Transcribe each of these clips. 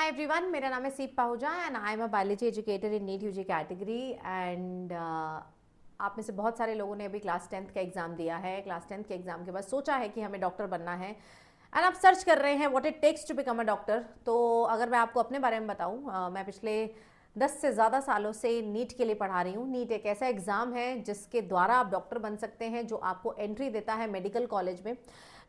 Hi everyone, मेरा नाम है Seep Pahuja and I am a biology educator in NEET UG category and आप में से बहुत सारे लोगों ने अभी क्लास 10th का एग्ज़ाम दिया है। क्लास 10th के एग्ज़ाम के बाद सोचा है कि हमें डॉक्टर बनना है एंड आप सर्च कर रहे हैं what it takes to become a doctor. तो अगर मैं आपको अपने बारे में बताऊं, मैं पिछले 10 से ज़्यादा सालों से नीट के लिए पढ़ा रही हूँ। नीट एक ऐसा एग्ज़ाम है जिसके द्वारा आप डॉक्टर बन सकते हैं, जो आपको एंट्री देता है मेडिकल कॉलेज में।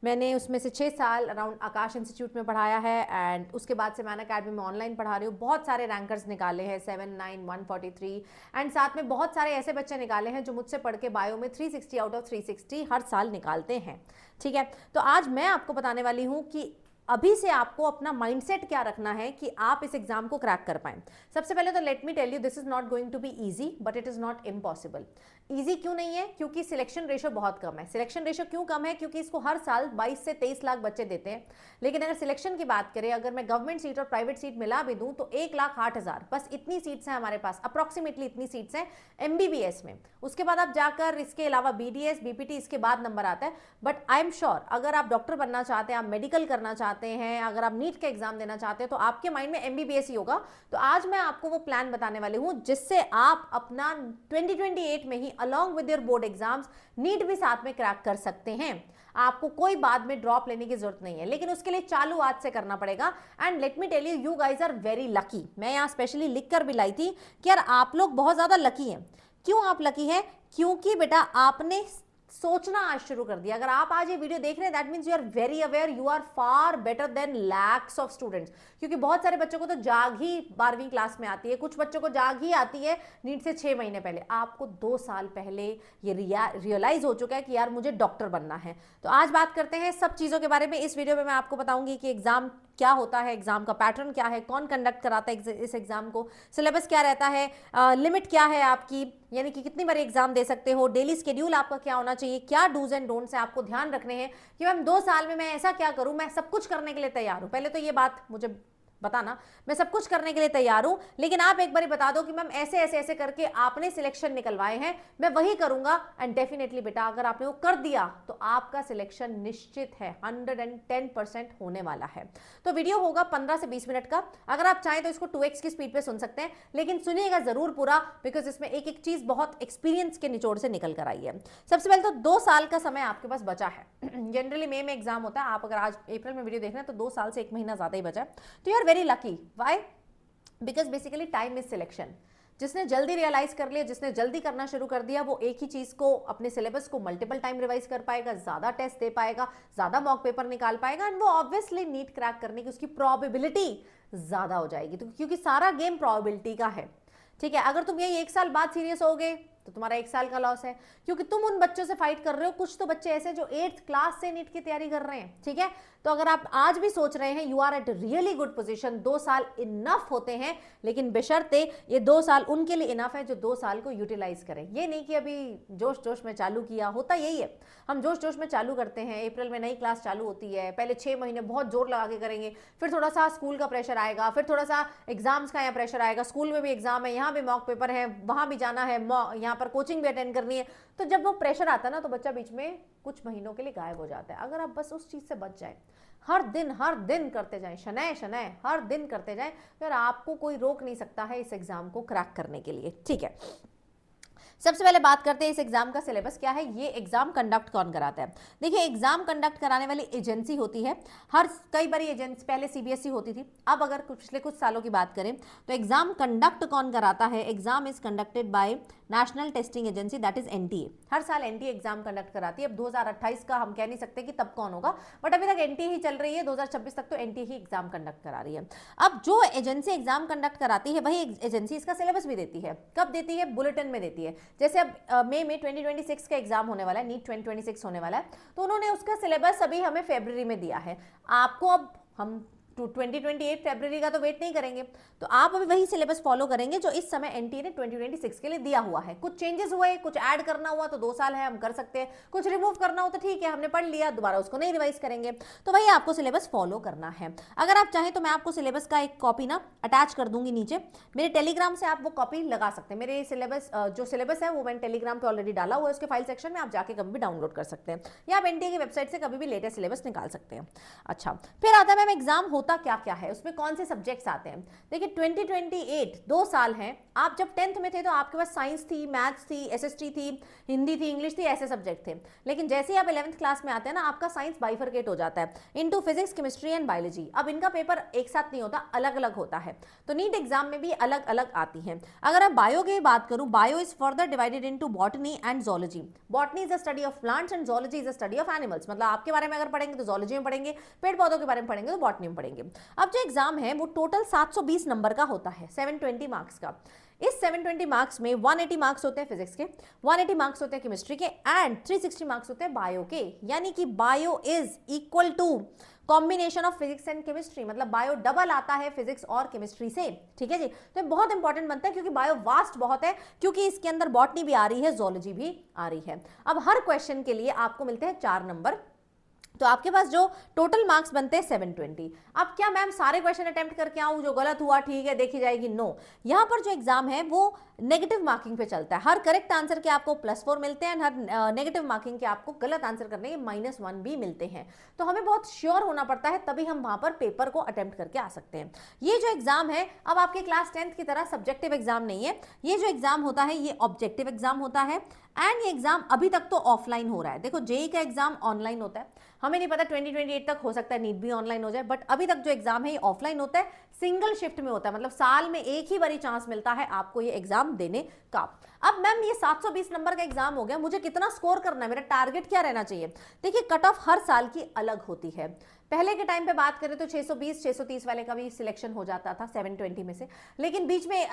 मैंने उसमें से 6 साल अराउंड आकाश इंस्टीट्यूट में पढ़ाया है एंड उसके बाद से मैं अकेडमी में ऑनलाइन पढ़ा रही हूँ। बहुत सारे रैंकर्स निकाले हैं 7, 9, 143 एंड साथ में बहुत सारे ऐसे बच्चे निकाले हैं जो मुझसे पढ़ के बायो में 360 आउट ऑफ 360 हर साल निकालते हैं। ठीक है, तो आज मैं आपको बताने वाली हूँ कि अभी से आपको अपना माइंडसेट क्या रखना है कि आप इस एग्जाम को क्रैक कर पाएं। सबसे पहले तो let me tell you, this is not going to be easy but it is not impossible. Easy क्यों नहीं है? क्योंकि सिलेक्शन रेशो बहुत कम है। सिलेक्शन रेशो क्यों कम है? क्योंकि इसको हर साल 22 से 23 लाख बच्चे देते हैं। लेकिन अगर सिलेक्शन की बात करें, अगर मैं गवर्नमेंट सीट और प्राइवेट सीट मिला भी दूं तो 1,08,000, बस इतनी सीट्स हैं हमारे पास, अप्रॉक्सीमेटली इतनी सीट्स हैं एमबीबीएस में। उसके बाद आप जाकर इसके अलावा बीडीएस, बीपीटी, इसके बाद नंबर आता है। बट आई एम श्योर अगर आप डॉक्टर बनना चाहते हैं, आप मेडिकल करना चाहते हैं, अगर आप नीट का एग्जाम देना चाहते हैं, तो आपके माइंड में एमबीबीएस ही होगा। तो आज मैं आपको वो प्लान बताने वाली हूं जिससे आप अपना 2028 में ही along with your board exams NEET भी साथ में क्रैक कर सकते हैं। आपको कोई बाद में ड्रॉप लेने की जरूरत नहीं है, लेकिन उसके लिए चालू आज से करना पड़ेगा। And let me tell you, you guys are very lucky. मैं यहाँ स्पेशली लिख कर भी लाई थी कि यार आप लोग बहुत ज्यादा लकी हैं। क्यों आप लकी हैं? क्योंकि बेटा आपने सोचना आज शुरू कर दिया। अगर आप आज ये वीडियो देख रहे हैं, that means you are very aware, you are far better than lakhs of students. क्योंकि बहुत सारे बच्चों को तो जाग ही 12वीं क्लास में आती है, कुछ बच्चों को जाग ही आती है नीट से 6 महीने पहले। आपको 2 साल पहले ये रियलाइज हो चुका है कि यार मुझे डॉक्टर बनना है। तो आज बात करते हैं सब चीज़ों के बारे में। इस वीडियो में मैं आपको बताऊंगी कि एग्जाम क्या होता है, एग्जाम का पैटर्न क्या है, कौन कंडक्ट कराता है इस एग्जाम को, सिलेबस क्या रहता है, लिमिट क्या है आपकी, यानी कि कितनी बार एग्जाम दे सकते हो, डेली शेड्यूल आपका क्या होना चाहिए, क्या डूज एंड डोंट्स है आपको ध्यान रखने हैं कि मैम 2 साल में मैं ऐसा क्या करूं, मैं सब कुछ करने के लिए तैयार हूं। पहले तो ये बात मुझे बताना, मैं सब कुछ करने के लिए तैयार हूं, लेकिन आप एक बार बता दो कि मैम ऐसे ऐसे ऐसे करके आपने सिलेक्शन निकलवाए हैं, मैं वही करूंगा। एंड डेफिनेटली बेटा अगर आपने वो कर दिया तो आपका सिलेक्शन निश्चित है, 110% होने वाला है। तो वीडियो होगा 15 से 20 मिनट का। अगर आप चाहें तो इसको 2x की स्पीड पे सुन सकते हैं, लेकिन सुनिएगा जरूर पूरा, बिकॉज इसमें एक एक चीज बहुत एक्सपीरियंस के निचोड़ से निकल कर आई है। सबसे पहले तो 2 साल का समय आपके पास बचा है। जनरली मई में एग्जाम होता है, आप अगर आज अप्रैल में वीडियो देख रहे हैं तो 2 साल से 1 महीना ज्यादा ही बचा है। तो यार very lucky. Why? Because basically time is selection. जिसने जल्दी रियलाइज कर लिया, जिसने जल्दी करना शुरू कर दिया, वो एक ही चीज को, अपने सिलेबस को मल्टीपल टाइम रिवाइज कर पाएगा, ज्यादा टेस्ट दे पाएगा, ज्यादा मॉक पेपर निकाल पाएगा एंड वो ऑब्वियसली नीट क्रैक करने की उसकी प्रोबेबिलिटी ज्यादा हो जाएगी। तो क्योंकि सारा गेम प्रोबेबिलिटी का है। ठीक है, अगर तुम यही 1 साल बाद सीरियस होगे तो तुम्हारा 1 साल का लॉस है, क्योंकि तुम उन बच्चों से फाइट कर रहे हो। कुछ तो बच्चे ऐसे जो 8th क्लास से नीट की तैयारी कर रहे हैं। ठीक है, तो अगर आप आज भी सोच रहे हैं, you are at really good position. 2 साल इनफ होते हैं, लेकिन बेशर्ते ये 2 साल उनके लिए इनफ है जो 2 साल को यूटिलाइज करें। ये नहीं कि अभी जोश जोश में चालू किया, होता यही है, हम जोश जोश में चालू करते हैं। अप्रैल में नई क्लास चालू होती है, पहले 6 महीने बहुत जोर लगा के करेंगे, फिर थोड़ा सा स्कूल का प्रेशर आएगा, फिर थोड़ा सा एग्जाम्स का यहाँ प्रेशर आएगा, स्कूल में भी एग्जाम है, यहाँ भी मॉक पेपर है, वहां भी जाना है, यहाँ पर कोचिंग भी अटेंड करनी है। तो जब वो प्रेशर आता है ना, तो बच्चा बीच में कुछ महीनों के लिए गायब हो जाता है। अगर आप बस उस चीज से बच जाए, हर दिन करते जाएं, शनय शनय हर दिन करते जाएं, फिर आपको कोई रोक नहीं सकता है इस एग्जाम को क्रैक करने के लिए। ठीक है, सबसे पहले बात करते हैं इस एग्जाम का सिलेबस क्या है, ये एग्जाम कंडक्ट कौन कराता है। देखिए, एग्जाम कंडक्ट कराने वाली एजेंसी होती है। कई बार एजेंसी पहले सीबीएसई होती थी, अब अगर पिछले कुछ सालों की बात करें तो एग्जाम कंडक्ट कौन कराता है, exam is conducted by National Testing Agency, that is NTA. हर साल एनटीए एग्जाम कंडक्ट कराती है। अब 2028 का हम कह नहीं सकते कि तब कौन होगा, बट अभी तक एनटीए ही चल रही है। 2026 तक तो एनटीए ही एग्जाम कंडक्ट करा रही है। अब जो एजेंसी एग्जाम कंडक्ट कराती है, वही एजेंसी इसका सिलेबस भी देती है। कब देती है? बुलेटिन में देती है। जैसे अब मई में 2026 का एग्जाम होने वाला है, नीट 2026 होने वाला है, तो उन्होंने उसका सिलेबस अभी हमें फरवरी में दिया है। आपको अब हम 2028 फरवरी का तो वेट नहीं करेंगे, तो आप अभी वही सिलेबस फॉलो करेंगे जो इस समय एनटीए ने 2026 के लिए दिया हुआ है। कुछ चेंजेस हुए, कुछ ऐड करना हुआ तो 2 साल है, हम कर सकते हैं। कुछ रिमूव करना हो तो ठीक है, हमने पढ़ लिया, दोबारा उसको नहीं रिवाइज करेंगे। तो वही आपको सिलेबस फॉलो करना है। अगर आप चाहें तो मैं आपको सिलेबस का एक कॉपी ना अटैच कर दूंगी नीचे, मेरे टेलीग्राम से आप वो कॉपी लगा सकते हैं। मेरे सिलेबस जो सिलेबस है वो मैंने टेलीग्राम पे ऑलरेडी डाला हुआ है, उसके फाइल सेक्शन में आप जाके कभी भी डाउनलोड कर सकते हैं, या आप एनटीए की वेबसाइट से कभी भी लेटेस्ट सिलेबस निकाल सकते हैं। अच्छा, फिर आता है मैम एग्जाम होता क्या क्या है, उसमें कौन से सब्जेक्ट्स आते हैं। देखिए 2028 2 साल हैं, आप जब 10th में थे तो आपके पास साइंस थी, मैथ्स थी, एसएसटी थी, हिंदी थी, इंग्लिश थी, ऐसे सब्जेक्ट थे। लेकिन जैसे ही आप 11th क्लास में आते हैं ना, आपका साइंस बाइफरकेट हो जाता है into physics, chemistry and biology. अब इनका पेपर एक साथ नहीं होता, अलग अलग होता है, तो नीट एग्जाम में भी अलग अलग आती हैं। अगर आप बायो की बात करूं, bio is further divided into botany and zoology. Botany is the study of plants and zoology is the study of animals. मतलब आपके बारे में अगर पढ़ेंगे तो जोलॉजी में पढ़ेंगे, पेड़ पौधों के बारे में पढ़ेंगे तो बॉटनी में पढ़ेंगे। अब जो एग्जाम है वो टोटल 720 नंबर का होता है, 720 मार्क्स का। इस 720 मार्क्स में 180 मार्क्स होते हैं फिजिक्स के, 180 मार्क्स होते हैं केमिस्ट्री के एंड 360 मार्क्स होते हैं बायो के। यानी कि bio is equal to combination of physics and chemistry, मतलब बायो डबल आता है फिजिक्स और केमिस्ट्री से। ठीक है जी, तो ये बहुत इंपॉर्टेंट बनता है क्योंकि बायो वास्ट बहुत है, क्योंकि इसके अंदर बॉटनी भी आ रही है, जोलॉजी भी आ रही है। अब हर क्वेश्चन के लिए आपको मिलते हैं 4 नंबर, तो आपके पास जो टोटल मार्क्स बनते हैं 720। अब क्या मैम सारे क्वेश्चन अटेम्प्ट करके आऊं, जो गलत हुआ ठीक है देखी जाएगी? नो, यहां पर जो एग्जाम है वो नेगेटिव मार्किंग पे चलता है। हर करेक्ट आंसर के आपको +4 मिलते हैं, हर नेगेटिव मार्किंग के आपको गलत आंसर करने के -1 भी मिलते हैं। तो हमें बहुत श्योर होना पड़ता है, तभी हम वहां पर पेपर को अटेम्प्ट करके आ सकते हैं। ये जो एग्जाम है अब आपके क्लास 10th की तरह सब्जेक्टिव एग्जाम नहीं है, ये जो एग्जाम होता है ये ऑब्जेक्टिव एग्जाम होता है। एंड ये एग्जाम अभी तक तो ऑफलाइन हो रहा है। देखो जेई का एग्जाम ऑनलाइन होता है, हमें नहीं पता 2028 तक हो सकता है नीट भी ऑनलाइन हो जाए, बट अभी तक जो एग्जाम है ये ऑफलाइन होता है, सिंगल शिफ्ट में होता है, मतलब साल में एक ही बारी चांस मिलता है आपको ये एग्जाम देने का। अब मैम ये 720 नंबर का एग्जाम हो गया, मुझे कितना स्कोर करना है, मेरा टारगेट क्या रहना चाहिए? देखिए कट ऑफ हर साल की अलग होती है। पहले के टाइम पे बात करें तो 620 630 वाले का भी सिलेक्शन हो जाता था 720 में से, लेकिन बीच में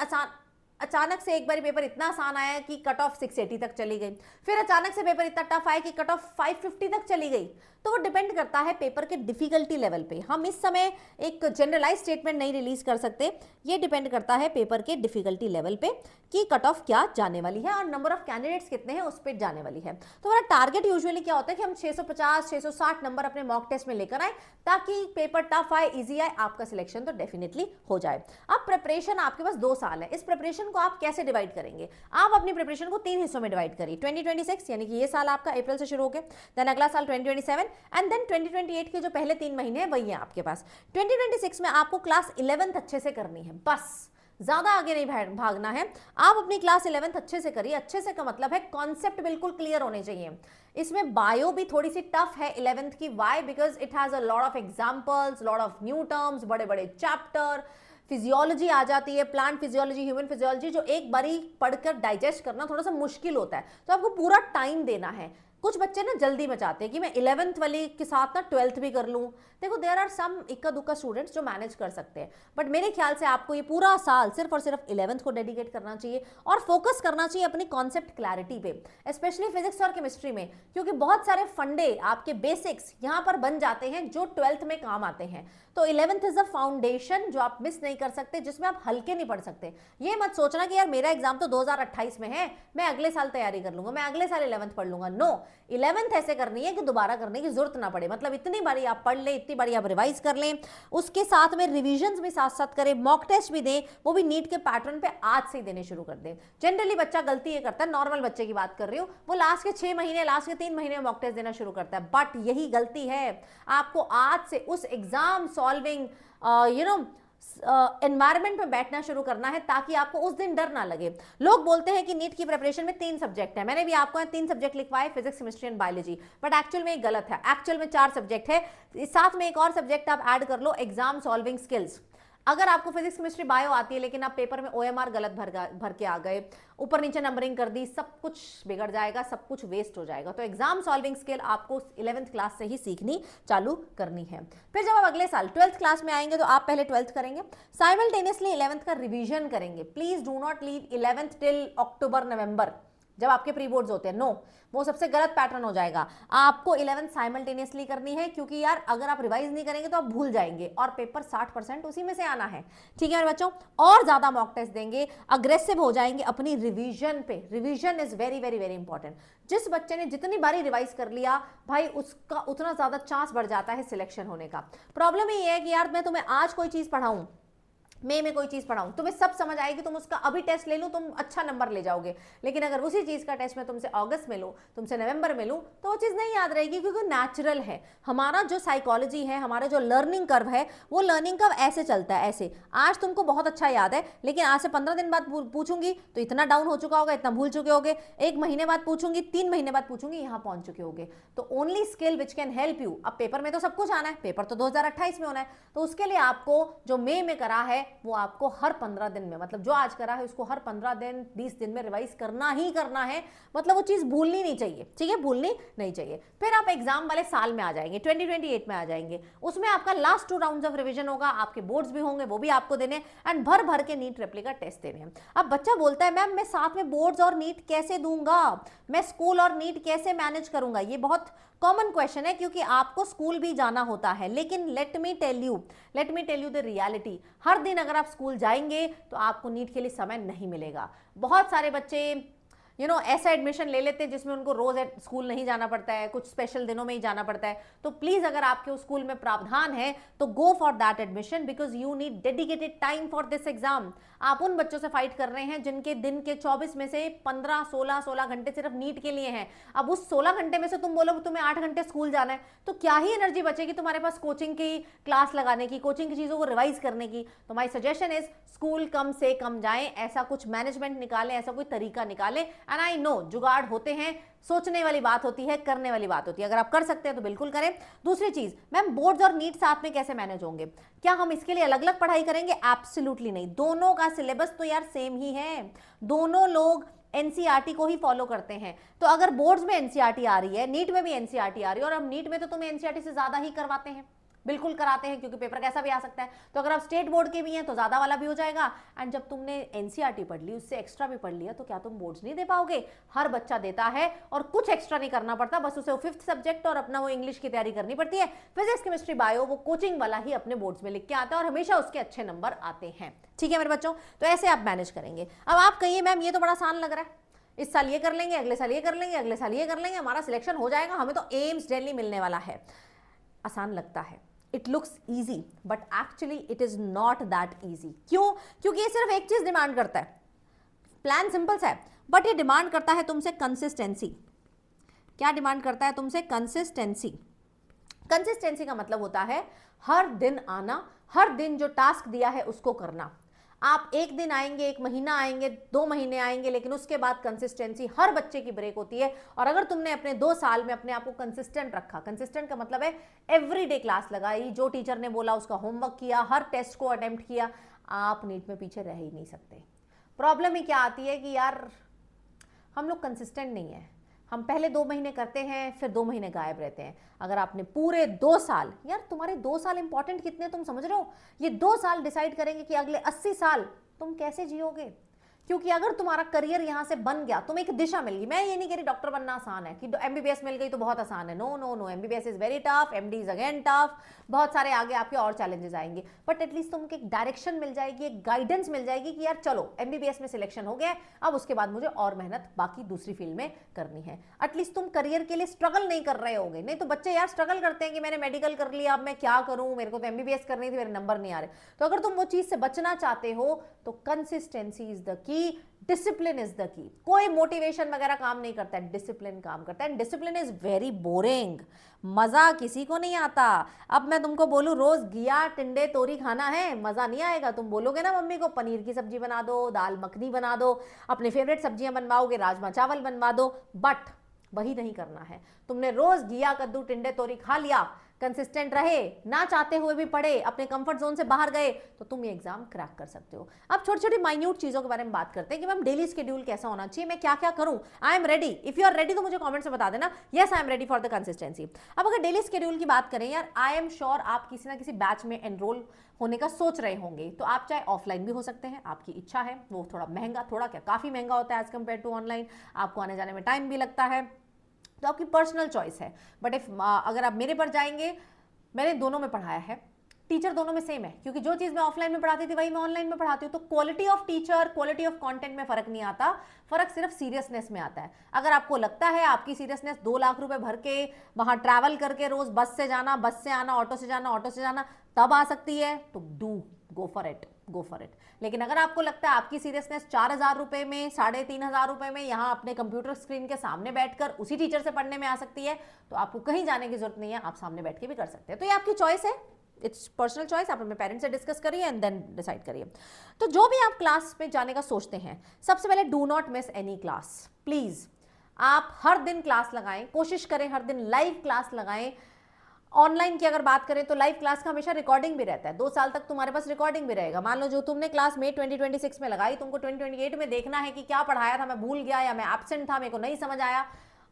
अचानक से एक बार पेपर इतना आसान आया कि कट ऑफ 680 तक चली गई, फिर अचानक से पेपर इतना टफ आया कि कट ऑफ 550 तक चली गई। तो वो डिपेंड करता है पेपर के डिफिकल्टी लेवल पे। हम इस समय एक जनरलाइज स्टेटमेंट नहीं रिलीज कर सकते, ये डिपेंड करता है पेपर के डिफिकल्टी लेवल पे कि कट ऑफ क्या जाने वाली है और नंबर ऑफ कैंडिडेट्स कितने हैं उस पर जाने वाली है। तो हमारा टारगेट यूजुअली क्या होता है कि हम 650 660 नंबर अपने मॉक टेस्ट में लेकर आए, ताकि पेपर टफ आए इजी आए, आपका सिलेक्शन तो डेफिनेटली हो जाए। अब प्रिपरेशन आपके पास 2 साल है, इस प्रिपरेशन को आप कैसे डिवाइड करेंगे? आप अपनी प्रिपरेशन को 3 हिस्सों में डिवाइड करिए। 2026 यानी कि ये साल आपका अप्रैल से शुरू हो गया, देन अगला साल 2027 एंड देन 2028 के जो पहले 3 महीने हैं वही है आपके पास। 2026 में आपको क्लास 11th अच्छे से करनी है, बस ज्यादा आगे नहीं भागना है। आप अपनी क्लास 11th अच्छे से करिए। अच्छे से का मतलब है कॉन्सेप्ट बिल्कुल क्लियर होने चाहिए। इसमें बायो भी थोड़ी सी टफ है 11th की, why? Because it has a lot of examples, lot of new terms, बड़े बड़े चैप्टर, फिजियोलॉजी आ जाती है, प्लांट फिजियोलॉजी, ह्यूमन फिजियोलॉजी, जो एक बारी पढ़कर डाइजेस्ट करना थोड़ा सा मुश्किल होता है, तो आपको पूरा टाइम देना है। कुछ बच्चे ना जल्दी में चाहते हैं कि मैं 11th वाली के साथ ना 12th भी कर लूं। देखो देयर आर सम इक्का दुक्का स्टूडेंट्स जो मैनेज कर सकते हैं, बट मेरे ख्याल से आपको ये पूरा साल सिर्फ और सिर्फ 11th को डेडिकेट करना चाहिए और फोकस करना चाहिए अपनी कॉन्सेप्ट क्लैरिटी पे, स्पेशली फिजिक्स और केमिस्ट्री में, क्योंकि बहुत सारे फंडे आपके बेसिक्स यहाँ पर बन जाते हैं जो 12th में काम आते हैं। तो 11th इज अ फाउंडेशन जो आप मिस नहीं कर सकते, जिसमें आप हल्के नहीं पढ़ सकते। ये मत सोचना कि यार मेरा एग्जाम तो 2028 में है, मैं अगले साल तैयारी कर लूंगा, मैं अगले साल 11th पढ़ लूंगा। नो, 11th ऐसे करनी है कि दोबारा करने की जरूरत ना पड़े, मतलब इतनी बारी आप पढ़ लें, इतनी बारी आप रिवाइज कर लें, उसके साथ में रिविजन्स भी साथ साथ करें, मॉक टेस्ट भी दें, वो भी नीट के पैटर्न पे आज से ही देने शुरू कर दें। जनरली बच्चा गलती ये करता है, नॉर्मल बच्चे की बात कर रही हूँ, वो लास्ट के 6 महीने, लास्ट के 3 महीने में मॉक टेस्ट देना शुरू करता है, बट यही गलती है। आपको आज से उस एग्जाम सॉल्विंग एनवायरमेंट में बैठना शुरू करना है, ताकि आपको उस दिन डर ना लगे। लोग बोलते हैं कि नीट की प्रिपरेशन में 3 सब्जेक्ट है, मैंने भी आपको 3 सब्जेक्ट लिखवाए, physics, chemistry and biology, but actual में गलत है। एक्चुअल में 4 सब्जेक्ट है, साथ में एक और सब्जेक्ट आप ऐड कर लो, एग्जाम सॉल्विंग स्किल्स। अगर आपको फिजिक्स, केमिस्ट्री, बायो आती है, लेकिन आप पेपर में OMR गलत भर के आ गए, ऊपर नीचे नंबरिंग कर दी, सब कुछ बिगड़ जाएगा, सब कुछ वेस्ट हो जाएगा। तो एग्जाम सॉल्विंग स्किल आपको 11th क्लास से ही सीखनी चालू करनी है। फिर जब आप अगले साल 12th क्लास में आएंगे तो आप पहले 12th करेंगे, साइमल्टेनियसली 11th का रिवीजन करेंगे। Please do not leave 11th till October November, जब आपके प्री बोर्ड्स होते हैं। नो, वो सबसे गलत पैटर्न हो जाएगा। आपको 11th साइमल्टेनियसली करनी है, क्योंकि यार अगर आप रिवाइज नहीं करेंगे तो आप भूल जाएंगे, और पेपर 60% उसी में से आना है। ठीक है मेरे बच्चों, और ज्यादा मॉक टेस्ट देंगे, अग्रेसिव हो जाएंगे अपनी रिवीजन पे। Revision is very very very important. जिस बच्चे ने जितनी बारी रिवाइज कर लिया भाई, उसका उतना ज्यादा चांस बढ़ जाता है सिलेक्शन होने का। प्रॉब्लम ये है कि यार मैं तुम्हें आज कोई चीज पढ़ाऊं, मई में कोई चीज पढ़ाऊं, तुम्हें सब समझ आएगी, तुम उसका अभी टेस्ट ले लो, तुम अच्छा नंबर ले जाओगे। लेकिन अगर उसी चीज का टेस्ट मैं तुमसे अगस्त में लूं, तुमसे नवंबर में लूं, तो वो चीज नहीं याद रहेगी, क्योंकि नेचुरल है। हमारा जो साइकोलॉजी है, हमारा जो लर्निंग कर्व है, वो लर्निंग कर्व ऐसे चलता है, ऐसे। आज तुमको बहुत अच्छा याद है, लेकिन आज से 15 दिन बाद पूछूंगी तो इतना डाउन हो चुका होगा, इतना भूल चुके होगे। 1 महीने बाद पूछूंगी, 3 महीने बाद पूछूंगी, यहां पहुंच चुके होगे। तो only skill which can help you, अब पेपर में तो सब कुछ आना है, पेपर तो 2028 में होना है, तो उसके लिए आपको जो मई में करा है वो आपको हर 15 दिन में, मतलब जो आज करा है उसको हर 15 दिन 20 दिन में रिवाइज करना ही करना है। मतलब वो चीज भूलनी नहीं चाहिए, ठीक है, भूलनी नहीं चाहिए। फिर आप एग्जाम वाले साल में आ जाएंगे, 2028 में आ जाएंगे। उसमें आपका लास्ट 2 राउंड्स ऑफ रिवीजन होगा, आपके बोर्ड्स भी होंगे, वो भी आपको देने, एंड भर भर के नीट रेप्लिका टेस्ट देने हैं। अब बच्चा बोलता है मैम मैं साथ में बोर्ड्स और नीट कैसे दूंगा, मैं स्कूल और नीट कैसे मैनेज करूंगा। ये बहुत कॉमन क्वेश्चन है, क्योंकि आपको स्कूल भी जाना होता है। लेकिन let me tell you the reality, हर दिन अगर आप स्कूल जाएंगे तो आपको नीट के लिए समय नहीं मिलेगा। बहुत सारे बच्चे ऐसा एडमिशन ले लेते हैं जिसमें उनको रोज स्कूल नहीं जाना पड़ता है, कुछ स्पेशल दिनों में ही जाना पड़ता है। तो प्लीज अगर आपके उस स्कूल में प्रावधान है तो go for that admission, because you need dedicated time for this exam. आप उन बच्चों से फाइट कर रहे हैं जिनके दिन के 24 में से 15-16 घंटे सिर्फ नीट के लिए हैं। अब उस 16 घंटे में से तुम बोलो तुम्हें 8 घंटे स्कूल जाना है, तो क्या ही एनर्जी बचेगी तुम्हारे पास कोचिंग की क्लास लगाने की, कोचिंग की चीजों को रिवाइज करने की। तो माई सजेशन इज स्कूल कम से कम जाएं, ऐसा कुछ मैनेजमेंट निकालें, ऐसा कोई तरीका निकालें। एंड आई नो जुगाड़ होते हैं, सोचने वाली बात होती है, करने वाली बात होती है। अगर आप कर सकते हैं तो बिल्कुल करें। दूसरी चीज, मैम बोर्ड्स और नीट साथ में कैसे मैनेज होंगे, क्या हम इसके लिए अलग अलग पढ़ाई करेंगे? एब्सोल्युटली नहीं, दोनों का सिलेबस तो यार सेम ही है, दोनों लोग एनसीईआरटी को ही फॉलो करते हैं। तो अगर बोर्ड्स में एनसीईआरटी आ रही है, नीट में भी एनसीईआरटी आ रही है, और अब नीट में तो तुम्हें एनसीईआरटी से ज्यादा ही करवाते हैं, बिल्कुल कराते हैं, क्योंकि पेपर कैसा भी आ सकता है। तो अगर आप स्टेट बोर्ड के भी हैं तो ज्यादा वाला भी हो जाएगा। एंड जब तुमने एनसीईआरटी पढ़ ली, उससे एक्स्ट्रा भी पढ़ लिया, तो क्या तुम बोर्ड्स नहीं दे पाओगे? हर बच्चा देता है, और कुछ एक्स्ट्रा नहीं करना पड़ता, बस उसे वो 5th सब्जेक्ट और अपना वो इंग्लिश की तैयारी करनी पड़ती है। फिजिक्स केमिस्ट्री बायो वो कोचिंग वाला ही अपने बोर्ड्स में लिख के आता है, और हमेशा उसके अच्छे नंबर आते हैं। ठीक है मेरे बच्चों, तो ऐसे आप मैनेज करेंगे। अब आप कहिए मैम ये तो बड़ा आसान लग रहा है, इस साल ये कर लेंगे, अगले साल ये कर लेंगे, अगले साल ये कर लेंगे, हमारा सिलेक्शन हो जाएगा, हमें तो एम्स दिल्ली मिलने वाला है। आसान लगता है, it looks easy, but actually it is not that easy. क्यों? क्योंकि ये सिर्फ एक चीज डिमांड करता है, प्लान सिंपल सा है, बट ये डिमांड करता है तुमसे कंसिस्टेंसी। क्या डिमांड करता है तुमसे? कंसिस्टेंसी। कंसिस्टेंसी का मतलब होता है हर दिन आना, हर दिन जो टास्क दिया है उसको करना। आप एक दिन आएंगे, 1 महीना आएंगे, 2 महीने आएंगे, लेकिन उसके बाद कंसिस्टेंसी हर बच्चे की ब्रेक होती है। और अगर तुमने अपने 2 साल में अपने आप को कंसिस्टेंट रखा, कंसिस्टेंट का मतलब है एवरीडे क्लास लगाई, जो टीचर ने बोला उसका होमवर्क किया, हर टेस्ट को अटेम्प्ट किया, आप नीट में पीछे रह ही नहीं सकते। प्रॉब्लम ही क्या आती है कि यार हम लोग कंसिस्टेंट नहीं है, हम पहले 2 महीने करते हैं, फिर 2 महीने गायब रहते हैं। अगर आपने पूरे 2 साल, यार तुम्हारे 2 साल इंपॉर्टेंट कितने तुम समझ रहे हो? ये 2 साल डिसाइड करेंगे कि अगले 80 साल तुम कैसे जियोगे। क्योंकि अगर तुम्हारा करियर यहां से बन गया, तुम्हें एक दिशा मिल गई। मैं ये नहीं कह रही डॉक्टर बनना आसान है, कि एमबीबीएस मिल गई तो बहुत आसान है। No no no, MBBS is very tough, MD is again tough, बहुत सारे आगे आपके और चैलेंजेस आएंगे। बट एटलीस्ट तुमको एक डायरेक्शन मिल जाएगी, एक गाइडेंस मिल जाएगी कि यार चलो एमबीबीएस में सिलेक्शन हो गया, अब उसके बाद मुझे और मेहनत बाकी दूसरी फील्ड में करनी है। एटलीस्ट तुम करियर के लिए स्ट्रगल नहीं कर रहे होगे। नहीं तो बच्चे यार स्ट्रगल करते हैं कि मैंने मेडिकल कर लिया, अब मैं क्या करूं, मेरे को तो एमबीबीएस करनी थी, मेरे नंबर नहीं आ रहे। तो अगर तुम वो चीज से बचना चाहते हो तो consistency is the key, discipline is the key. कोई मोटिवेशन वगैरह काम नहीं करता है, डिसिप्लिन काम करता है। डिसिप्लिन इज वेरी बोरिंग, मजा किसी को नहीं आता। अब मैं तुमको बोलूं रोज घिया टिंडे तोरी खाना है, मजा नहीं आएगा। तुम बोलोगे ना मम्मी को पनीर की सब्जी बना दो, दाल मखनी बना दो, अपने फेवरेट सब्जियां बनवाओगे, राजमा चावल बनवा दो, बट वही नहीं करना है। तुमने रोज घिया कद्दू टिंडे तोरी खा लिया, कंसिस्टेंट रहे, ना चाहते हुए भी पढ़े, अपने कंफर्ट जोन से बाहर गए, तो तुम ये एग्जाम क्रैक कर सकते हो। अब छोटी छोटी माइन्यूट चीजों के बारे में बात करते हैं कि मैम डेली शेड्यूल कैसा होना चाहिए, मैं क्या क्या करूं। I am ready, if you are ready तो मुझे कमेंट से बता देना, yes I am ready for the consistency. अब अगर डेली शेड्यूल की बात करें यार, आई एम श्योर आप किसी ना किसी बैच में एनरोल होने का सोच रहे होंगे। तो आप चाहे ऑफलाइन भी हो सकते हैं, आपकी इच्छा है। वो थोड़ा महंगा, थोड़ा क्या काफी महंगा होता है एज कम्पेयर टू ऑनलाइन, आपको आने जाने में टाइम भी लगता है, तो आपकी पर्सनल चॉइस है। बट इफ अगर आप मेरे पर जाएंगे, मैंने दोनों में पढ़ाया है, टीचर दोनों में सेम है, क्योंकि जो चीज मैं ऑफलाइन में पढ़ाती थी वही मैं ऑनलाइन में पढ़ाती हूँ। तो quality of teacher, quality of content में फर्क नहीं आता, फर्क सिर्फ सीरियसनेस में आता है। अगर आपको लगता है आपकी सीरियसनेस 2 लाख रुपए भर के वहां ट्रैवल करके रोज बस से जाना, बस से आना, ऑटो से जाना, ऑटो से जाना, तब आ सकती है, तो do go for it, go for it. लेकिन अगर आपको लगता है आपकी सीरियसनेस 4,000 रुपए में, 3,500 रुपए में यहाँ अपने कंप्यूटर स्क्रीन के सामने बैठकर उसी टीचर से पढ़ने में आ सकती है, तो आपको कहीं जाने की जरूरत नहीं है, आप सामने बैठ के भी कर सकते हैं। तो ये आपकी चॉइस है, इट्स पर्सनल चॉइस, आप अपने पेरेंट्स से डिस्कस करिए एंड देन डिसाइड करिए। तो जो भी आप क्लास में जाने का सोचते हैं, सबसे पहले do not miss any class, please. आप हर दिन क्लास लगाएं, कोशिश करें हर दिन लाइव क्लास लगाएं। ऑनलाइन की अगर बात करें तो लाइव क्लास का हमेशा रिकॉर्डिंग भी रहता है, 2 साल तक तुम्हारे पास रिकॉर्डिंग भी रहेगा। मान लो जो तुमने क्लास मई 2026 में लगाई, तुमको 2028 में देखना है कि क्या पढ़ाया था, मैं भूल गया या मैं एब्सेंट था, मेरे को नहीं समझ आया,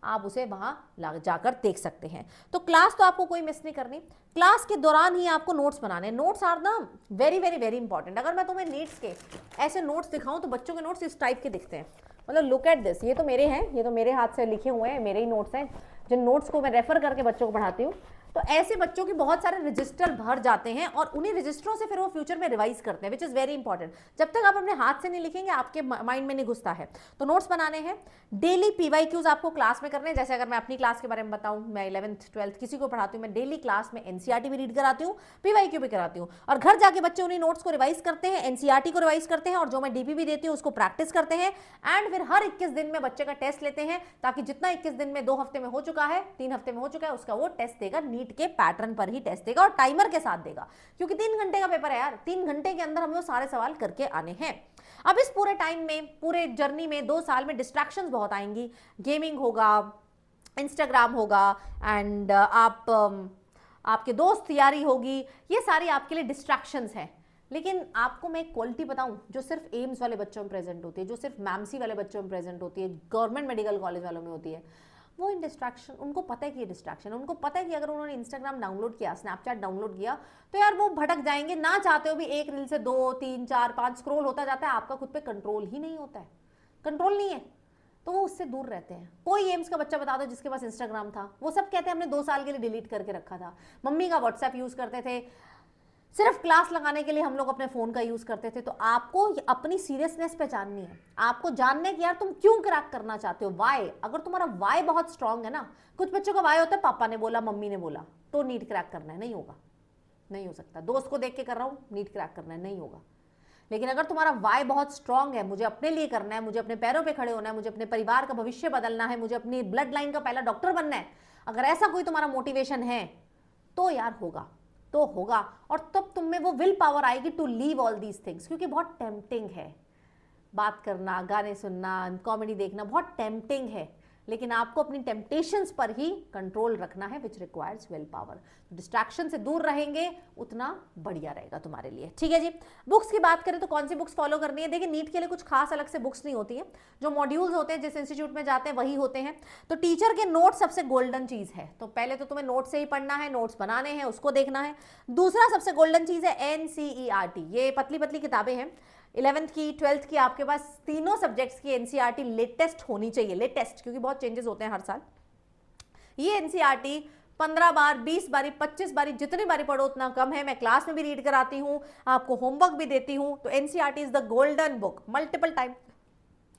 आप उसे वहां जाकर देख सकते हैं। तो क्लास तो आपको कोई मिस नहीं करनी। क्लास के दौरान ही आपको नोट्स बनाने, नोट्स आर ना वेरी वेरी वेरी इंपॉर्टेंट। अगर मैं तुम्हें नीट्स के ऐसे नोट्स दिखाऊं तो बच्चों के नोट्स इस टाइप के दिखते हैं, मतलब लुक एट दिस, ये तो मेरे हैं, ये तो मेरे हाथ से लिखे हुए हैं, मेरे ही नोट्स हैं, जिन नोट्स को मैं रेफर करके बच्चों को पढ़ाती हूँ। तो ऐसे बच्चों के बहुत सारे रजिस्टर भर जाते हैं और उन्हीं रजिस्टरों से फिर वो फ्यूचर में रिवाइज करते हैं, विच इज वेरी इंपॉर्टेंट। जब तक आप अपने हाथ से नहीं लिखेंगे आपके माइंड में नहीं घुसता है। तो नोट्स बनाने हैं, डेली पीवाईक्यूज आपको क्लास में करने हैं। जैसे अगर मैं अपनी क्लास के बारे में बताऊं, मैं 11th 12th किसी को पढ़ाती हूँ, मैं डेली क्लास में एनसीईआरटी भी रीड कराती हूँ, पीवाईक्यू भी कराती हूँ, और घर जाके बच्चे उन्हीं नोट्स को रिवाइज करते हैं, एनसीईआरटी को रिवाइज करते हैं, और जो मैं डीपीवी देती हूँ उसको प्रैक्टिस करते हैं। एंड फिर हर 21 दिन में बच्चे का टेस्ट लेते हैं, ताकि जितना 21 दिन में 2 हफ्ते में हो चुका है, 3 हफ्ते में हो चुका है, उसका वो टेस्ट देगा, नीट के पैटर्न पर ही टेस्ट देगा और टाइमर के साथ देगा, क्योंकि 3 घंटे का पेपर है यार, 3 घंटे के अंदर हमें वो सारे सवाल करके आने हैं। अब इस पूरे टाइम में, पूरे जर्नी में, 2 साल में डिस्ट्रैक्शंस बहुत आएंगी, गेमिंग होगा, इंस्टाग्राम होगा, एंड आपके दोस्त यारी होगी, ये सारी आपके लिए डिस्ट्रैक्शंस हैं। लेकिन आपको मैं एक क्वालिटी बताऊं जो सिर्फ एम्स वाले बच्चों में प्रेजेंट होती है, जो सिर्फ मैमसी वाले बच्चों में प्रेजेंट होती है, गवर्नमेंट मेडिकल कॉलेज वालों में होती है, वो इन डिस्ट्रैक्शन, उनको पता है कि ये डिस्ट्रैक्शन, उनको पता है कि अगर उन्होंने इंस्टाग्राम डाउनलोड किया, स्नैपचैट डाउनलोड किया, तो यार वो भटक जाएंगे, ना चाहते हो भी एक रील से 2 3 4 5 स्क्रॉल होता जाता है, आपका खुद पे कंट्रोल ही नहीं होता है, कंट्रोल नहीं है, तो वो उससे दूर रहते हैं। कोई एम्स का बच्चा बता दो जिसके पास इंस्टाग्राम था, वो सब कहते हैं हमने 2 साल के लिए डिलीट करके रखा था, मम्मी का व्हाट्सएप यूज करते थे, सिर्फ क्लास लगाने के लिए हम लोग अपने फोन का यूज करते थे। तो आपको अपनी सीरियसनेस पहचाननी है, आपको जानना है कि यार तुम क्यों क्रैक करना चाहते हो, वाई। अगर तुम्हारा वाई बहुत स्ट्रांग है ना, कुछ बच्चों का वाई होता है पापा ने बोला, मम्मी ने बोला, तो नीट क्रैक करना है, नहीं होगा, नहीं हो सकता। दोस्त को देख के कर रहा हूं, नीट क्रैक करना है, नहीं होगा। लेकिन अगर तुम्हारा वाई बहुत स्ट्रांग है, मुझे अपने लिए करना है, मुझे अपने पैरों पे खड़े होना है, मुझे अपने परिवार का भविष्य बदलना है, मुझे अपनी ब्लड लाइन का पहला डॉक्टर बनना है, अगर ऐसा कोई तुम्हारा मोटिवेशन है, तो यार होगा, तो होगा। और तब तुम में वो विल पावर आएगी to leave all these things, क्योंकि बहुत टेम्पटिंग है बात करना, गाने सुनना, कॉमेडी देखना, बहुत टेम्पटिंग है, लेकिन आपको अपनी टेम्पटेशंस पर ही कंट्रोल रखना है, which requires will power. Distraction से दूर रहेंगे उतना बढ़िया रहेगा तुम्हारे लिए, ठीक है जी। बुक्स की बात करें तो कौन सी बुक्स फॉलो करनी है, देखिए नीट के लिए कुछ खास अलग से बुक्स नहीं होती है, जो मॉड्यूल्स होते हैं जिस इंस्टीट्यूट में जाते हैं वही होते हैं। तो टीचर के नोट्स सबसे गोल्डन चीज है, तो पहले तो तुम्हें नोट्स से ही पढ़ना है, नोट्स बनाने हैं, उसको देखना है। दूसरा सबसे गोल्डन चीज है एनसीईआरटी, ये पतली पतली किताबें हैं, 11th की 12th की आपके पास तीनों सब्जेक्ट्स की एनसीईआरटी लेटेस्ट होनी चाहिए, लेटेस्ट, क्योंकि बहुत चेंजेस होते हैं हर साल। ये एनसीईआरटी 15 बार, 20 बारी, 25 बारी, जितनी बारी पढ़ो उतना कम है। मैं क्लास में भी रीड कराती हूँ, आपको होमवर्क भी देती हूँ। तो NCERT is the golden book, multiple time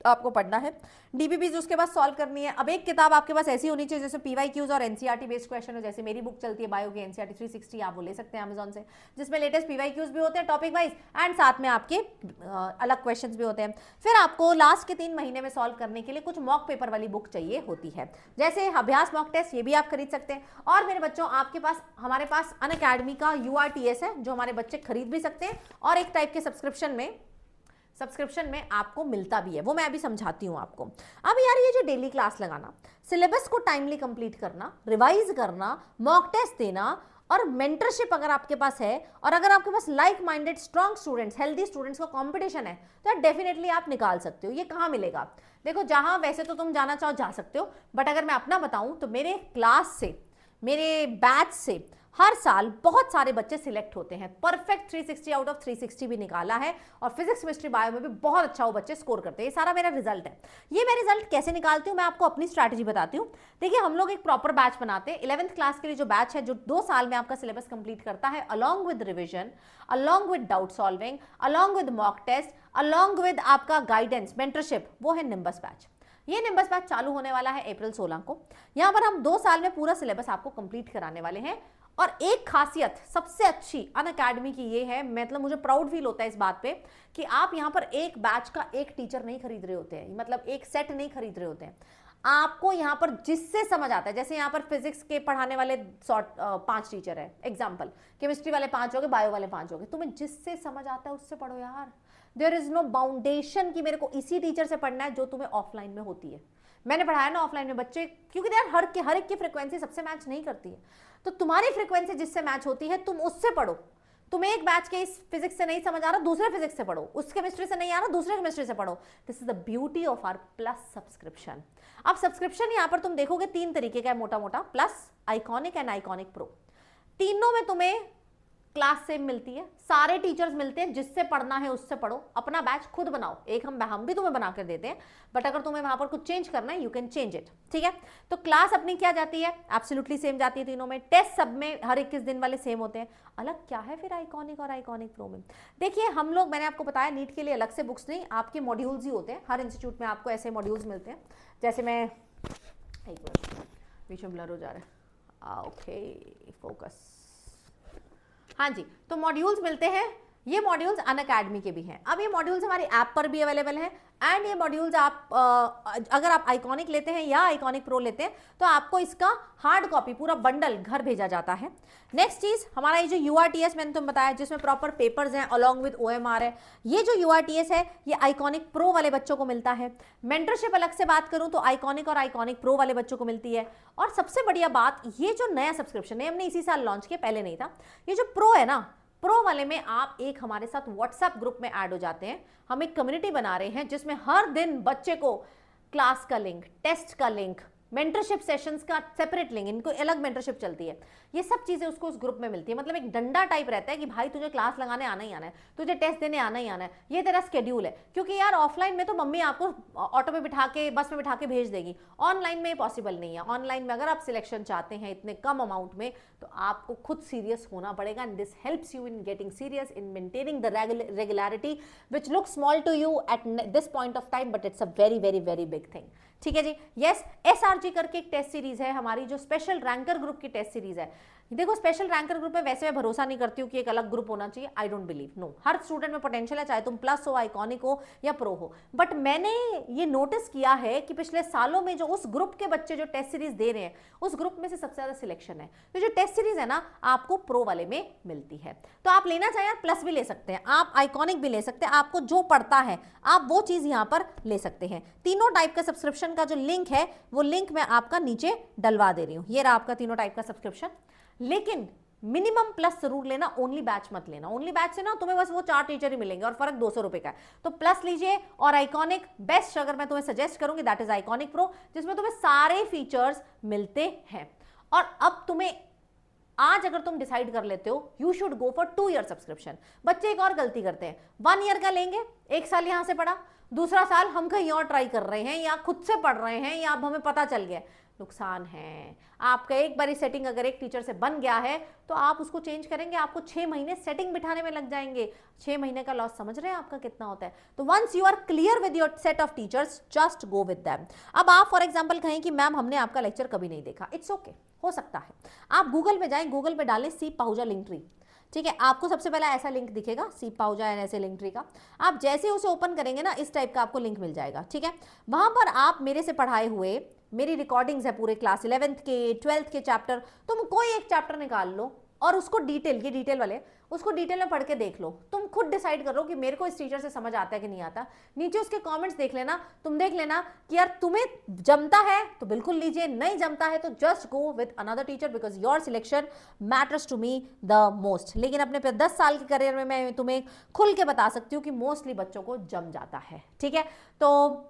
आपको पढ़ना है। डीबीबीज उसके बाद सॉल्व करनी है। अब एक किताब आपके पास ऐसी होनी चाहिए जैसे पीवाईक्यूज और एनसीईआरटी बेस्ड क्वेश्चन हो, जैसे मेरी बुक चलती है बायो की एनसीईआरटी 360, आप वो ले सकते हैं अमेजॉन से, जिसमें लेटेस्ट पीवाईक्यूज भी होते हैं टॉपिक वाइज, एंड साथ में आपके अलग क्वेश्चंस भी होते हैं। फिर आपको लास्ट के 3 महीने में सॉल्व करने के लिए कुछ मॉक पेपर वाली बुक चाहिए होती है, जैसे अभ्यास मॉक टेस्ट, ये भी आप खरीद सकते हैं। और मेरे बच्चों, आपके पास, हमारे पास अनअकैडमी का URTS है, जो हमारे बच्चे खरीद भी सकते हैं, और एक टाइप के सब्सक्रिप्शन में आपको मिलता भी है, वो मैं अभी समझाती हूँ आपको। अब यार ये जो डेली क्लास लगाना, सिलेबस को टाइमली कंप्लीट करना, रिवाइज करना, मॉक टेस्ट देना, और मेंटरशिप अगर आपके पास है, और अगर आपके पास like minded strong students, healthy students का कंपटीशन है, तो डेफिनेटली आप निकाल सकते हो। ये कहाँ मिलेगा? देखो, जहां वैसे तो तुम जाना चाहो जा सकते हो, बट अगर मैं अपना बताऊं तो मेरे क्लास से, मेरे बैच से हर साल बहुत सारे बच्चे सिलेक्ट होते हैं। परफेक्ट 360 आउट ऑफ 360 भी निकाला है, और फिजिक्स, केमिस्ट्री, बायो में भी बहुत अच्छा वो बच्चे स्कोर करते हैं। ये सारा मेरा रिजल्ट है। ये मैं रिजल्ट कैसे निकालती हूँ, मैं आपको अपनी स्ट्रैटेजी बताती हूँ। देखिए, हम लोग एक प्रॉपर बैच बनाते हैं। 11th क्लास के लिए जो बैच है, जो 2 साल में आपका सिलेबस कंप्लीट करता है, along with revision, along with doubt solving, along with mock test, along with आपका गाइडेंस, मेंटरशिप, वो है निम्बस बैच। ये निम्बस बैच चालू होने वाला है अप्रैल 16 को। यहाँ पर हम 2 साल में पूरा सिलेबस आपको कंप्लीट कराने वाले हैं, और एक खासियत सबसे अच्छी अनअकैडमी की ये है, मतलब मुझे प्राउड फील होता है इस बात पे कि आप यहाँ पर एक बैच का एक टीचर नहीं खरीद रहे होते हैं, मतलब एक सेट नहीं खरीद रहे होते हैं। आपको यहाँ पर जिससे समझ आता है, जैसे यहाँ पर फिजिक्स के पढ़ाने वाले 5 टीचर है एग्जाम्पल, केमिस्ट्री वाले 5 हो गए, बायो वाले 5 हो गए, तुम्हें जिससे समझ आता है उससे पढ़ो यार। देयर इज नो बाउंडेशन कि मेरे को इसी टीचर से पढ़ना है जो तुम्हें ऑफलाइन में होती है। मैंने पढ़ाया ना ऑफलाइन में बच्चे, क्योंकि यार हर एक की फ्रिक्वेंसी सबसे मैच नहीं करती है, तो तुम्हारी फ्रिक्वेंसी जिससे मैच होती है तुम उससे पढ़ो। तुम्हें एक बैच के इस फिजिक्स से नहीं समझ आ रहा, दूसरे फिजिक्स से पढ़ो, उस केमिस्ट्री से नहीं आ रहा, दूसरे केमिस्ट्री से पढ़ो। This is the beauty of our plus subscription. अब सब्सक्रिप्शन यहां पर तुम देखोगे 3 तरीके का है मोटा मोटा, plus, iconic and iconic pro. तीनों में तुम्हें क्लास सेम मिलती है, सारे टीचर्स मिलते हैं, जिससे पढ़ना है उससे पढ़ो, अपना बैच खुद बनाओ। एक हम भी तुम्हें बना कर देते हैं, बट अगर तुम्हें वहां पर कुछ चेंज करना है यू कैन चेंज इट, ठीक है। तो क्लास अपनी क्या जाती है, एब्सोल्युटली सेम जाती है तीनों में। टेस्ट सब में हर 21 दिन वाले सेम होते हैं। अलग क्या है फिर आइकॉनिक और आइकॉनिक प्रो में? देखिए हम लोग, मैंने आपको बताया नीट के लिए अलग से बुक्स नहीं, आपके मॉड्यूल्स ही होते हैं। हर इंस्टीट्यूट में आपको ऐसे मॉड्यूल्स मिलते हैं। जैसे मैं एक मिनट, बीच में ब्लर हो जा रहा है, ओके फोकस, हाँ जी, तो मॉड्यूल्स मिलते हैं। ये मॉड्यूल्स अनअकैडमी के भी हैं। अब ये मॉड्यूल्स हमारी ऐप पर भी अवेलेबल हैं, एंड ये मॉड्यूल्स आप अगर आप आइकॉनिक लेते हैं या आइकॉनिक प्रो लेते हैं तो आपको इसका हार्ड कॉपी पूरा बंडल घर भेजा जाता है। नेक्स्ट चीज, हमारा ये जो URTS मैंने तुम बताया, जिसमें प्रॉपर पेपर्स हैं अलॉन्ग विद OMR है, ये जो URTS है ये आइकॉनिक प्रो वाले बच्चों को मिलता है। मेंटरशिप अलग से बात करूं तो आइकॉनिक और आइकॉनिक प्रो वाले बच्चों को मिलती है। और सबसे बढ़िया बात, ये जो नया सब्सक्रिप्शन है हमने इसी साल लॉन्च किया, पहले नहीं था। ये जो प्रो है ना, प्रो वाले में आप एक हमारे साथ व्हाट्सएप ग्रुप में ऐड हो जाते हैं। हम एक कम्युनिटी बना रहे हैं जिसमें हर दिन बच्चे को क्लास का लिंक, टेस्ट का लिंक, मेंटरशिप सेशंस का सेपरेट लिंक, इनको अलग मेंटरशिप चलती है, ये सब चीजें उसको उस ग्रुप में मिलती है। मतलब एक डंडा टाइप रहता है कि भाई तुझे क्लास लगाने आना ही आना है, तुझे टेस्ट देने आना ही आना है, ये तेरा स्केड्यूल है। क्योंकि यार ऑफलाइन में तो मम्मी आपको ऑटो में बिठा के, बस में बिठा के भेज देगी, ऑनलाइन में पॉसिबल नहीं है। ऑनलाइन में अगर आप सिलेक्शन चाहते हैं इतने कम अमाउंट में, तो आपको खुद सीरियस होना पड़ेगा, and this helps you in getting serious, in maintaining the regularity which look small to you at this point of time, but it's a very very very big thing, ठीक है जी। Yes, SRG करके एक test series है हमारी, जो special ranker group की test series है। देखो स्पेशल रैंकर ग्रुप में वैसे मैं भरोसा नहीं करती हूँ कि एक अलग ग्रुप होना चाहिए, आई डोंट बिलीव, नो, हर स्टूडेंट में पोटेंशियल है, चाहे तुम प्लस हो, आइकॉनिक हो या प्रो हो। बट मैंने ये नोटिस किया है कि पिछले सालों में जो उस ग्रुप के बच्चे जो टेस्ट सीरीज दे रहे हैं, उस ग्रुप में से सबसे ज्यादा सिलेक्शन है। तो जो टेस्ट सीरीज है ना, आपको प्रो वाले में मिलती है। तो आप लेना चाहें प्लस भी ले सकते हैं, आप आइकॉनिक भी ले सकते हैं, आपको जो पड़ता है आप वो चीज यहाँ पर ले सकते हैं। तीनों टाइप का सब्सक्रिप्शन का जो लिंक है, वो लिंक मैं आपका नीचे डलवा दे रही हूँ। ये रहा आपका तीनों टाइप का सब्सक्रिप्शन। लेकिन मिनिमम प्लस जरूर लेना, ओनली बैच मत लेना। ओनली बैच से ना तुम्हें बस वो 4 टीचर ही मिलेंगे और फर्क 200 रुपए का है। तो प्लस लीजिए, और आइकॉनिक बेस्ट अगर मैं तुम्हें सजेस्ट करूंगी दैट इज आइकॉनिक प्रो, जिसमें तुम्हें सारे फीचर्स मिलते हैं। और अब तुम्हें आज अगर तुम डिसाइड कर लेते हो, you should go for 2 year subscription. बच्चे एक और गलती करते हैं, 1 ईयर का लेंगे, 1 साल यहां से पढ़ा, दूसरा साल हम कहीं और ट्राई कर रहे हैं, या खुद से पढ़ रहे हैं, या अब हमें पता चल गया। नुकसान है। आपका एक बारी सेटिंग अगर एक टीचर से बन गया है तो आप उसको चेंज करेंगे, आपको 6 महीने सेटिंग बिठाने में लग जाएंगे। 6 महीने का लॉस समझ रहे हैं आपका कितना होता है। तो once you are clear with your set of teachers, just go with them. अब आप फॉर एग्जांपल कहें कि मैम हमने आपका लेक्चर कभी नहीं देखा, इट्स ओके, हो सकता है। आप गूगल में जाएं, गूगल में डालें सीप पाहुजा लिंक ट्री, ठीक है, आपको सबसे पहला ऐसा लिंक दिखेगा सीप पाहुजा एंड ऐसे लिंक ट्री का। आप जैसे उसे ओपन करेंगे ना, इस टाइप का आपको लिंक मिल जाएगा, ठीक है। वहां पर आप मेरे से पढ़ाए हुए, मेरी रिकॉर्डिंग्स है पूरे क्लास 11th के 12th के चैप्टर, तुम कोई एक चैप्टर निकाल लो और उसको डिटेल, ये डिटेल वाले, उसको डिटेल में पढ़ के देख लो। तुम खुद डिसाइड करो कि मेरे को इस टीचर से समझ आता है कि नहीं आता। नीचे उसके कमेंट्स देख लेना, तुम देख लेना कि यार तुम्हें जमता है तो बिल्कुल लीजिए, नहीं जमता है तो just go with another teacher, because your selection matters to me the most. लेकिन अपने 10 साल के करियर में मैं तुम्हें खुल के बता सकती हूँ कि मोस्टली बच्चों को जम जाता है, ठीक है। तो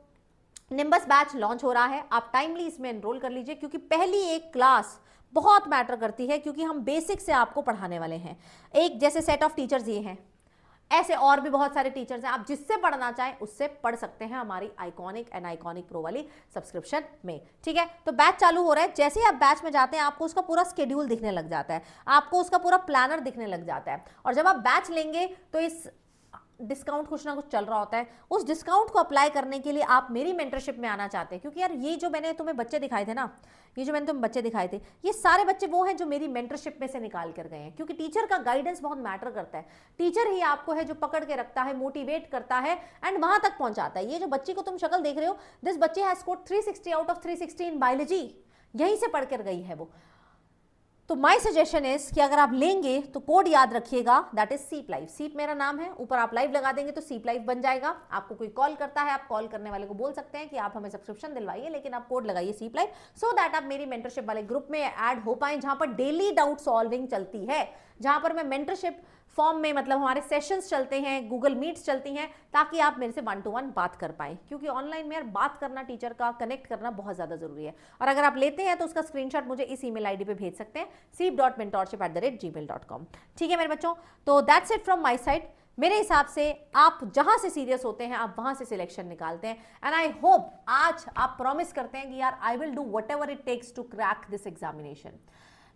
निम्बस बैच लॉन्च हो रहा है, आप टाइमली इसमें एनरोल कर लीजिए, क्योंकि पहली एक क्लास बहुत मैटर करती है, क्योंकि हम बेसिक से आपको पढ़ाने वाले हैं। एक जैसे सेट ऑफ टीचर्स ये हैं, ऐसे और भी बहुत सारे टीचर्स हैं, आप जिससे पढ़ना चाहें उससे पढ़ सकते हैं हमारी आइकॉनिक एंड आइकॉनिक प्रो वाली सब्सक्रिप्शन में, ठीक है। तो बैच चालू हो रहा है, जैसे ही आप बैच में जाते हैं आपको उसका पूरा स्केड्यूल दिखने लग जाता है, आपको उसका पूरा प्लानर दिखने लग जाता है। और जब आप बैच लेंगे तो इस डिस्काउंट कुछ ना कुछ चल रहा होता है, उस डिस्काउंट को अप्लाई करने के लिए आप मेरी मेंटरशिप में आना चाहते हैं, क्योंकि यार ये जो मैंने तुम्हें बच्चे दिखाए थे ना, ये जो मैंने तुम्हें बच्चे दिखाए थे, ये सारे बच्चे वो हैं जो मेरी मेंटरशिप में से निकाल कर गए हैं, क्योंकि टीचर का गाइडेंस बहुत मैटर करता है। टीचर ही आपको है जो पकड़ के रखता है, मोटिवेट करता है एंड वहां तक पहुंचाता है। ये जो बच्ची को तुम शक्ल देख रहे हो, दिस बच्चे has scored 360 out of 360 in biology, यहीं से पढ़ कर गई है वो। तो माय सजेशन इज कि अगर आप लेंगे तो कोड याद रखिएगा, दैट इज सीप लाइव। सीप मेरा नाम है, ऊपर आप लाइव लगा देंगे तो सीप लाइव बन जाएगा। आपको कोई कॉल करता है, आप कॉल करने वाले को बोल सकते हैं कि आप हमें सब्सक्रिप्शन दिलवाइए, लेकिन आप कोड लगाइए सीप लाइव, सो दैट आप मेरी मेंटरशिप वाले ग्रुप में ऐड हो पाए, जहां पर डेली डाउट सॉल्विंग चलती है, जहां पर मैं मेंटरशिप फॉर्म में, मतलब हमारे सेशंस चलते हैं, गूगल मीट्स चलती हैं, ताकि आप मेरे से 1 to 1 बात कर पाएं, क्योंकि ऑनलाइन में यार बात करना, टीचर का कनेक्ट करना बहुत ज़्यादा जरूरी है। और अगर आप लेते हैं तो उसका स्क्रीनशॉट मुझे इस ईमेल आईडी पे भेज सकते हैं, seep.mentorship@gmail.com। ठीक है मेरे बच्चों, तो that's it from my side. मेरे हिसाब से आप जहां से सीरियस होते हैं, आप वहां से सिलेक्शन निकालते हैं, एंड आई होप आज आप प्रॉमिस करते हैं कि यार I will do whatever it takes to crack this examination,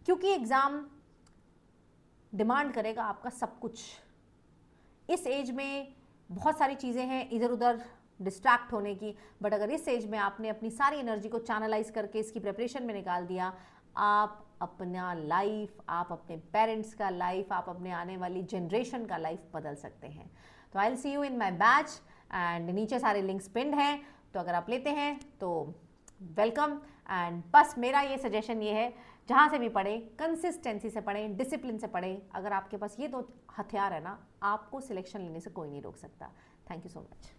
क्योंकि एग्जाम डिमांड करेगा आपका सब कुछ। इस एज में बहुत सारी चीज़ें हैं इधर उधर डिस्ट्रैक्ट होने की, बट अगर इस एज में आपने अपनी सारी एनर्जी को चैनलाइज करके इसकी प्रिपरेशन में निकाल दिया, आप अपना लाइफ, आप अपने पेरेंट्स का लाइफ, आप अपने आने वाली जनरेशन का लाइफ बदल सकते हैं। तो I will see you in my batch, and नीचे सारे लिंक्स पिन्ड हैं, तो अगर आप लेते हैं तो वेलकम। एंड बस मेरा ये सजेशन ये है, जहाँ से भी पढ़ें कंसिस्टेंसी से पढ़ें, डिसिप्लिन से पढ़ें। अगर आपके पास ये 2 हथियार है ना, आपको सिलेक्शन लेने से कोई नहीं रोक सकता। Thank you so much.